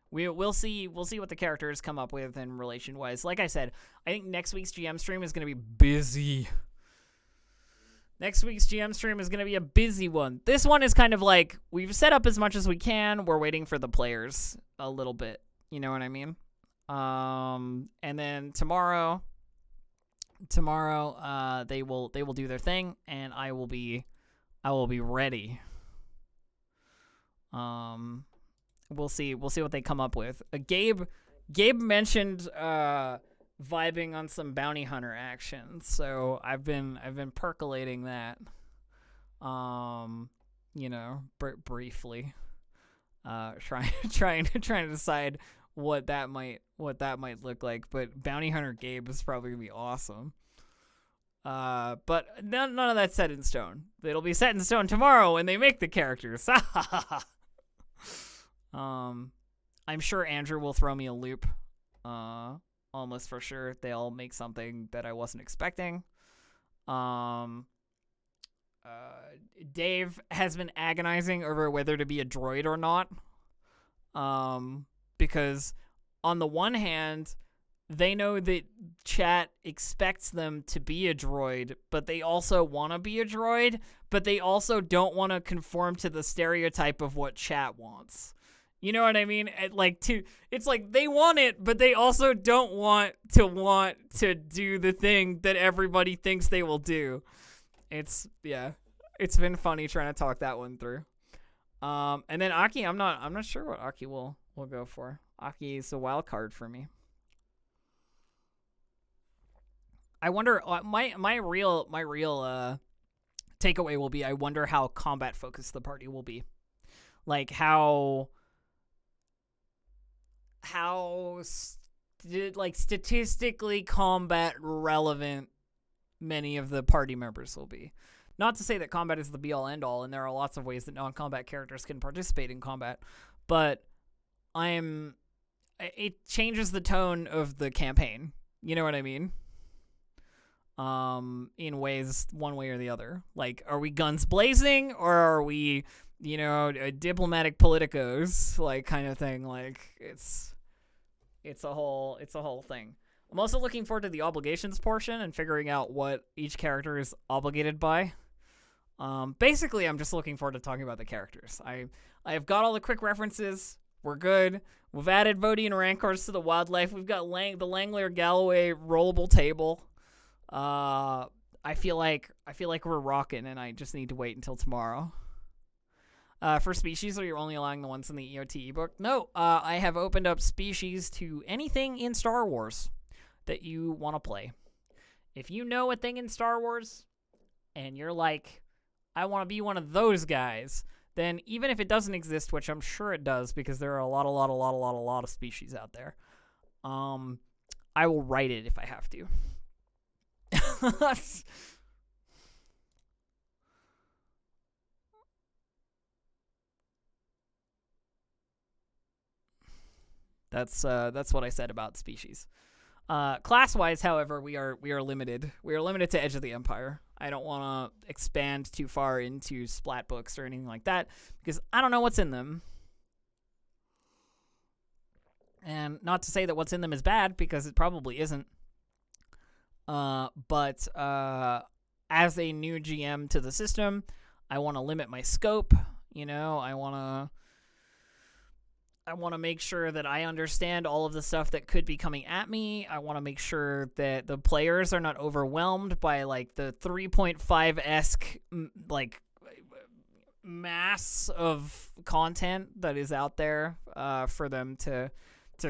We'll see what the characters come up with in relation wise. Like I said, I think next week's GM stream is gonna be busy. Next week's GM stream is going to be a busy one. This one is kind of like, we've set up as much as we can. We're waiting for the players a little bit. You know what I mean? And then tomorrow, they will do their thing, and I will be ready. We'll see what they come up with. Gabe mentioned, vibing on some bounty hunter action, so I've been percolating that, you know, briefly, trying to decide what that might look like. But bounty hunter Gabe is probably gonna be awesome. But none of that's set in stone. It'll be set in stone tomorrow when they make the characters. I'm sure Andrew will throw me a loop. Almost for sure they'll make something that I wasn't expecting. Dave has been agonizing over whether to be a droid or not. Because on the one hand, they know that chat expects them to be a droid, but they also want to be a droid, but they also don't want to conform to the stereotype of what chat wants. You know what I mean? It's like they want it, but they also don't want to do the thing that everybody thinks they will do. It's been funny trying to talk that one through. And then Aki, I'm not sure what Aki will go for. Aki is a wild card for me. I wonder, my real takeaway will be, I wonder how combat focused the party will be. Like how statistically combat relevant many of the party members will be. Not to say that combat is the be all end all, and there are lots of ways that non-combat characters can participate in combat, but it changes the tone of the campaign. You know what I mean? In ways, one way or the other. Like, are we guns blazing, or are we, you know, diplomatic politicos, like, kind of thing? Like, it's a whole thing. I'm also looking forward to the obligations portion and figuring out what each character is obligated by. Basically, I'm just looking forward to talking about the characters. I've got all the quick references. We're good. We've added Vodian Rancors to the wildlife. We've got the Langler Galloway rollable table. I feel like we're rocking, and I just need to wait until tomorrow. For species, are you only allowing the ones in the EOT ebook? No, I have opened up species to anything in Star Wars that you want to play. If you know a thing in Star Wars, and you're like, I want to be one of those guys, then even if it doesn't exist, which I'm sure it does, because there are a lot of species out there, I will write it if I have to. That's what I said about species. Class-wise, however, we are limited. We are limited to Edge of the Empire. I don't want to expand too far into splat books or anything like that because I don't know what's in them. And not to say that what's in them is bad because it probably isn't. But as a new GM to the system, I want to limit my scope. I want to make sure that I understand all of the stuff that could be coming at me. I want to make sure that the players are not overwhelmed by like the 3.5-esque like mass of content that is out there for them to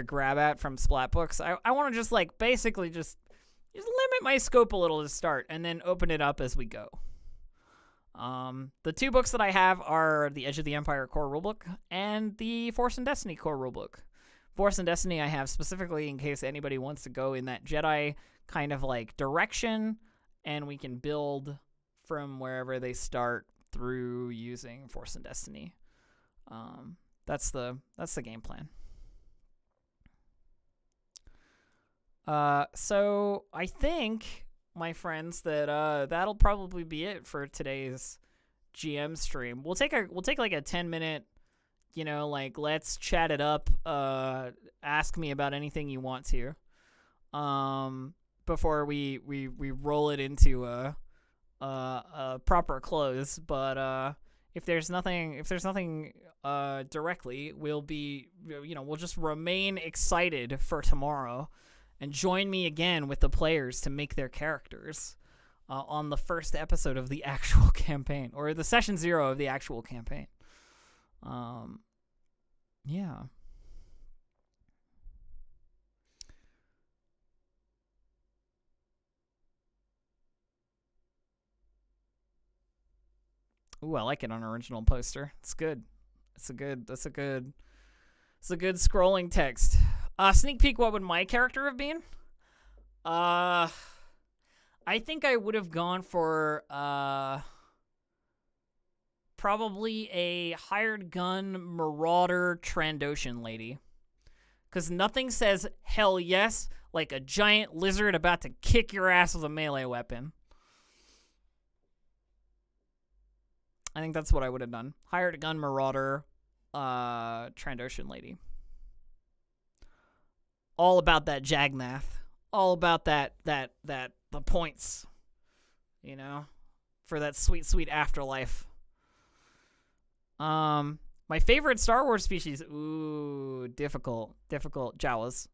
grab at from splat books. I want to just like basically just limit my scope a little to start and then open it up as we go. The two books that I have are the Edge of the Empire core rulebook and the Force and Destiny core rulebook. Force and Destiny I have specifically in case anybody wants to go in that Jedi kind of like direction, and we can build from wherever they start through using Force and Destiny. That's the game plan. So I think, my friends, that that'll probably be it for today's GM stream. We'll take like a 10-minute, like let's chat it up. Ask me about anything you want to. Before we roll it into a proper close. But if there's nothing directly, we'll just remain excited for tomorrow. And join me again with the players to make their characters on the first episode of the actual campaign, or the session 0 of the actual campaign. Yeah. Ooh, I like it on original poster. It's good. That's a good scrolling text. Sneak peek, what would my character have been? I think I would have gone for probably a hired gun marauder Trandoshan lady. Because nothing says hell yes like a giant lizard about to kick your ass with a melee weapon. I think that's what I would have done. Hired gun marauder Trandoshan lady. All about that Jagnath. All about the points. For that sweet, sweet afterlife. My favorite Star Wars species. Ooh, difficult. Jawas.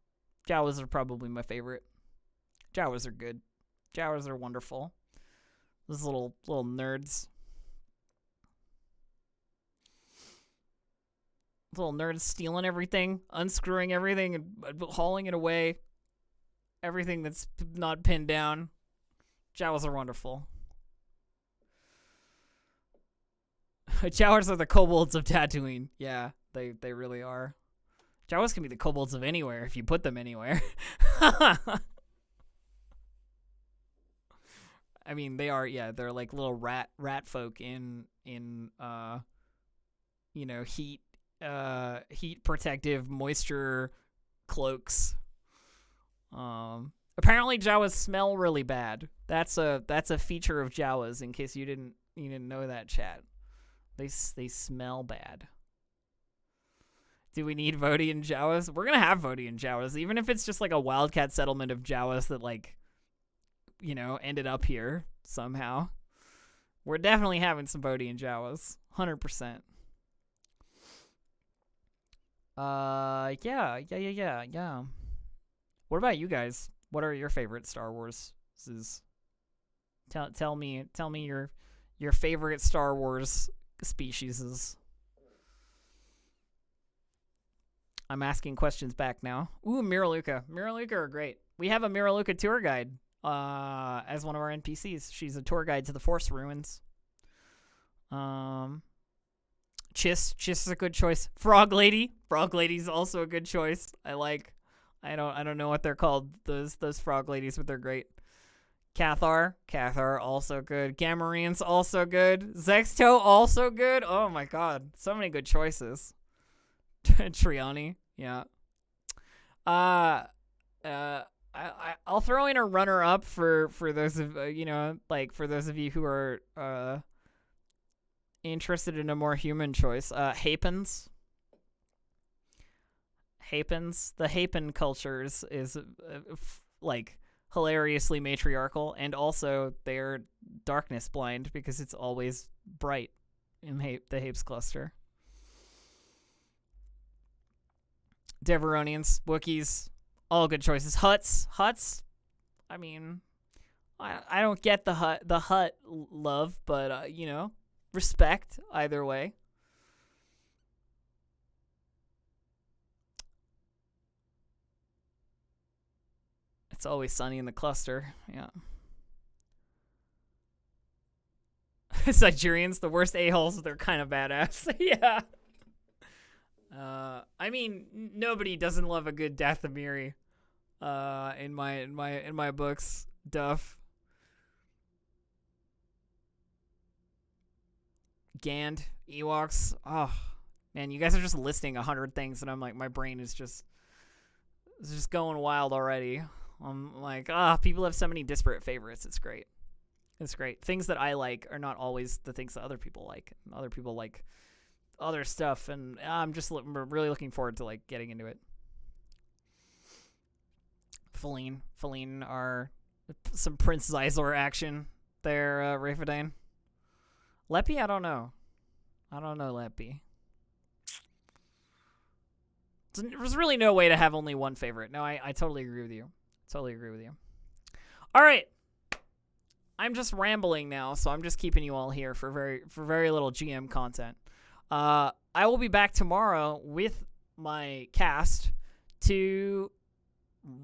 Jawas are probably my favorite. Jawas are good. Jawas are wonderful. Those little nerds. Little nerds stealing everything, unscrewing everything, and hauling it away. Everything that's not pinned down. Jawas are wonderful. Jawas are the kobolds of Tatooine. Yeah, they really are. Jawas can be the kobolds of anywhere if you put them anywhere. I mean, they are. Yeah, they're like little rat folk in heat protective moisture cloaks. Apparently Jawas smell really bad. That's a feature of Jawas, in case you didn't know that, chat. They smell bad. Do we need Vodian Jawas? We're gonna have Vodian Jawas, even if it's just like a wildcat settlement of Jawas that ended up here somehow. We're definitely having some Vodian Jawas. 100%. Yeah. What about you guys? What are your favorite Star Wars? Tell me your favorite Star Wars species. I'm asking questions back now. Ooh, Miraluka. Miraluka are great. We have a Miraluka tour guide as one of our NPCs. She's a tour guide to the Force ruins. Chiss is a good choice. Frog Lady's also a good choice. I don't know what they're called, those frog ladies, but they're great. Cathar also good. Gamorrean's also good. Zexto also good. Oh my god, so many good choices. Triani, yeah. I'll throw in a runner-up for those of for those of you who are interested in a more human choice. Hapens. The Hapen cultures is like hilariously matriarchal, and also they're darkness blind because it's always bright in the Hapes cluster. Deveronians, Wookiees, all good choices. Huts. I mean, I don't get the hut love, but respect either way. It's always sunny in the cluster. Yeah. Nigerians, the worst a-holes. They're kind of badass. Yeah. I mean, nobody doesn't love a good Dathomiri. In my books, Duff. Gand, Ewoks. Oh man, you guys are just listing 100 things, and I'm like, my brain is just going wild already. I'm like, people have so many disparate favorites. It's great. Things that I like are not always the things that other people like. Other people like other stuff, and I'm just really looking forward to like getting into it. Feline are some Prince Zizor action there, Rafadane. Leppy, I don't know Leppy. There's really no way to have only one favorite. No, I totally agree with you. All right. I'm just rambling now, so I'm just keeping you all here for very little GM content. I will be back tomorrow with my cast to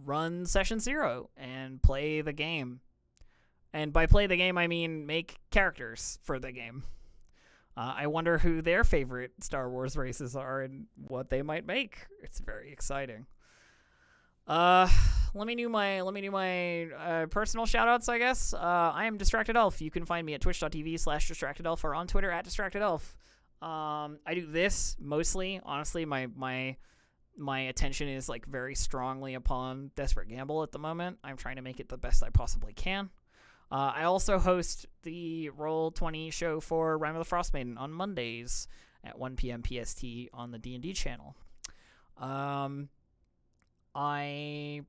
run session 0 and play the game. And by play the game, I mean make characters for the game. I wonder who their favorite Star Wars races are and what they might make. It's very exciting. Let me do my personal shoutouts, I guess. I am Distracted Elf. You can find me at twitch.tv/DistractedElf or on Twitter at DistractedElf. I do this mostly. Honestly, my attention is like very strongly upon Desperate Gamble at the moment. I'm trying to make it the best I possibly can. I also host the Roll20 show for Rime of the Frostmaiden on Mondays at 1 p.m. PST on the D&D channel. I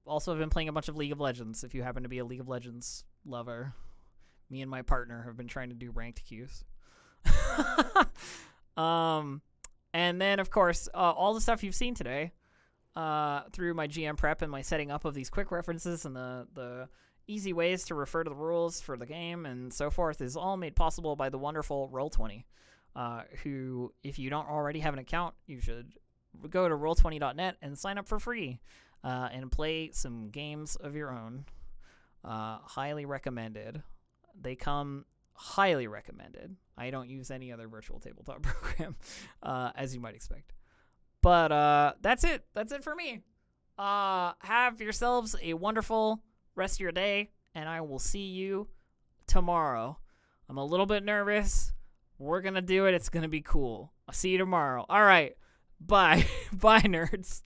also have been playing a bunch of League of Legends. If you happen to be a League of Legends lover, me and my partner have been trying to do ranked queues. And then, of course, all the stuff you've seen today through my GM prep and my setting up of these quick references and the easy ways to refer to the rules for the game and so forth is all made possible by the wonderful Roll20, who, if you don't already have an account, you should go to roll20.net and sign up for free and play some games of your own. Highly recommended. They come highly recommended. I don't use any other virtual tabletop program, as you might expect. But that's it. That's it for me. Have yourselves a wonderful rest of your day, and I will see you tomorrow. I'm a little bit nervous. We're going to do it. It's going to be cool. I'll see you tomorrow. All right. Bye. Bye, nerds.